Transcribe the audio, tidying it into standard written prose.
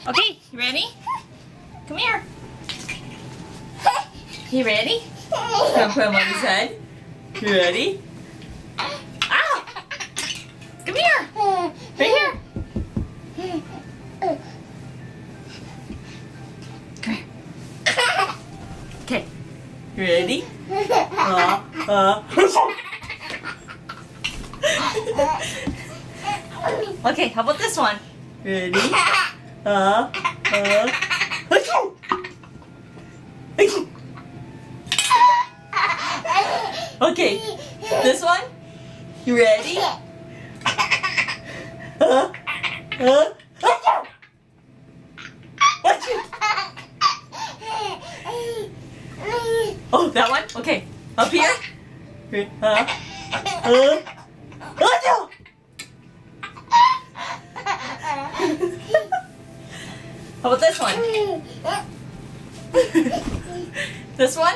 Okay, you ready? Come here. You ready? Come put on Mommy's head. You ready? Ah! Come here. Right here. Come here. Okay. You ready? Okay, how about this one? Ready? Okay, this one? You ready? Oh, that one? Okay, up here? How about this one? This one?